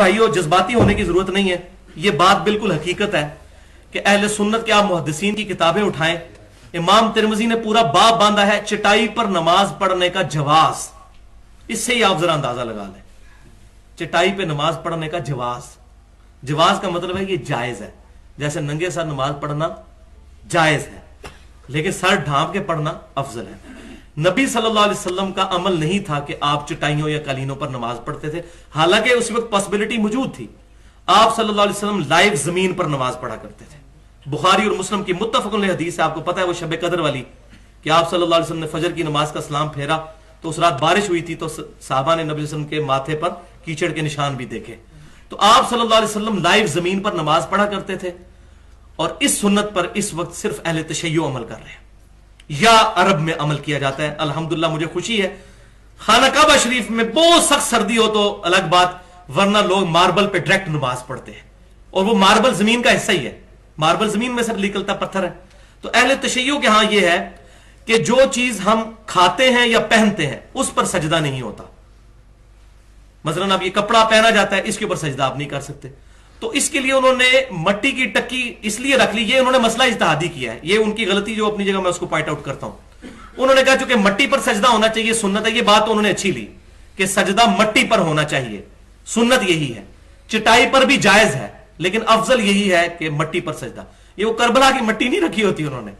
भाइयों, जज्बाती होने की जरूरत नहीं है। ये बात बिल्कुल हकीकत है कि अहले सुन्नत के आप मुहद्दिसीन की किताबें उठाएं, इमाम तिरमिजी ने पूरा बाब बांधा है चटाई पर नमाज पढ़ने का जवाज। इससे ही आप जरा अंदाजा लगा लें, चटाई पे नमाज पढ़ने का जवाज। जवाज का मतलब है ये जायज है, जैसे नंगे सर नमाज पढ़ना जायज है, लेकिन सर ढांप के पढ़ना अफजल है। नबी सल्लल्लाहु अलैहि वसल्लम का अमल नहीं था कि आप चटाइयों या कालीनों पर नमाज पढ़ते थे, हालांकि उस वक्त पॉसिबिलिटी मौजूद थी। आप सल्लल्लाहु अलैहि वसल्लम लाइव जमीन पर नमाज पढ़ा करते थे। बुखारी और मुस्लिम की मुत्तफ़क़ुन अलैह हदीस है, आपको पता है वो शब कदर वाली, कि आप सल्लल्लाहु अलैहि वसल्लम ने फजर की नमाज का सलाम फेरा तो उस रात बारिश हुई थी, तो सहाबा ने नबी वसल्लम के माथे पर कीचड़ के निशान भी देखे। तो आप सल्लल्लाहु अलैहि वसल्लम लाइव जमीन पर नमाज पढ़ा करते थे, और इस सुन्नत पर इस वक्त सिर्फ अहले तशय्युअ अमल कर रहे हैं या अरब में अमल किया जाता है। अल्हम्दुलिल्लाह, मुझे खुशी है। खाना काबा शरीफ में बहुत सख्त सर्दी हो तो अलग बात, वरना लोग मार्बल पे डायरेक्ट नमाज पढ़ते हैं, और वो मार्बल जमीन का हिस्सा ही है, मार्बल जमीन में से निकलता पत्थर है। तो अहले तशय्युअ के यहां यह है कि जो चीज हम खाते हैं या पहनते हैं उस पर सजदा नहीं होता। मसलन अब ये कपड़ा पहना जाता है, इसके ऊपर सजदा आप नहीं कर सकते। तो इसके लिए उन्होंने मट्टी की टक्की इसलिए रख ली, ये उन्होंने मसला इज्तिहादी किया है, ये उनकी गलती जो अपनी जगह मैं उसको पॉइंट आउट करता हूं। उन्होंने कहा चूंकि मट्टी पर सजदा होना चाहिए सुन्नत है, ये बात तो उन्होंने अच्छी ली कि सजदा मट्टी पर होना चाहिए, सुन्नत यही है। चटाई पर भी जायज है, लेकिन अफजल यही है कि मट्टी पर सजदा। ये वो करबला की मट्टी नहीं रखी होती उन्होंने,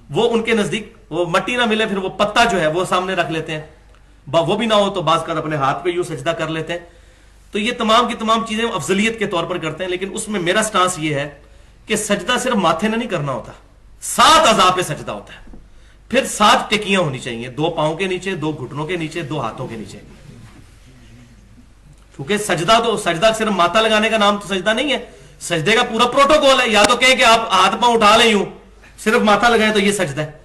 वो उनके नजदीक वो मट्टी ना मिले, फिर वो पत्ता जो है वो सामने रख लेते हैं, वो भी ना हो तो बाज़ कर अपने हाथ पे यूं सजदा कर लेते हैं। तो ये तमाम की तमाम चीजें अफजलियत के तौर पर करते हैं, लेकिन उसमें मेरा स्टांस ये है कि सजदा सिर्फ माथे ने नहीं करना होता, 7 अज़ा पे सजदा होता है। फिर 7 टिकियां होनी चाहिए, 2 पांव के नीचे, 2 घुटनों के नीचे, 2 हाथों के नीचे। क्योंकि सजदा सिर्फ माथा लगाने का नाम तो सजदा नहीं है, सजदे का पूरा प्रोटोकॉल है। या तो कहे कि आप हाथ पांव उठा लें यूं, सिर्फ माथा लगाएं तो ये सजदा है।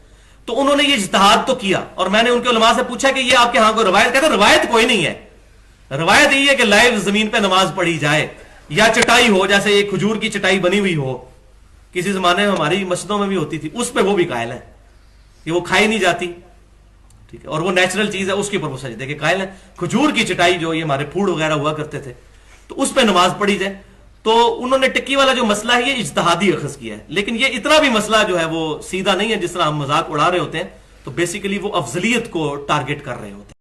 तो उन्होंने ये इज्तिहाद तो किया, और मैंने उनके उलमा से पूछा कि ये आपके यहां कोई रवायत? कहते रवायत कोई नहीं है, रवायत यही है कि लाइव जमीन पे नमाज पढ़ी जाए, या चटाई हो, जैसे एक खजूर की चटाई बनी हुई हो, किसी जमाने में हमारी मस्जिदों में भी होती थी, उस पे वो भी कायल है, ये वो खाई नहीं जाती, ठीक है, और वो नेचुरल चीज है, उसके ऊपर वो सजदे के कायल है। खजूर की चटाई जो ये हमारे फूड वगैरह हुआ करते थे, तो उस पे नमाज पढ़ी जाए। तो उन्होंने टिक्की वाला जो मसला है ये इज्तिहादी अखज़ किया है, लेकिन ये इतना भी मसला जो है वो सीधा नहीं है जिस तरह हम मजाक उड़ा रहे होते हैं। तो बेसिकली वो अफजलियत को टारगेट कर रहे होते हैं।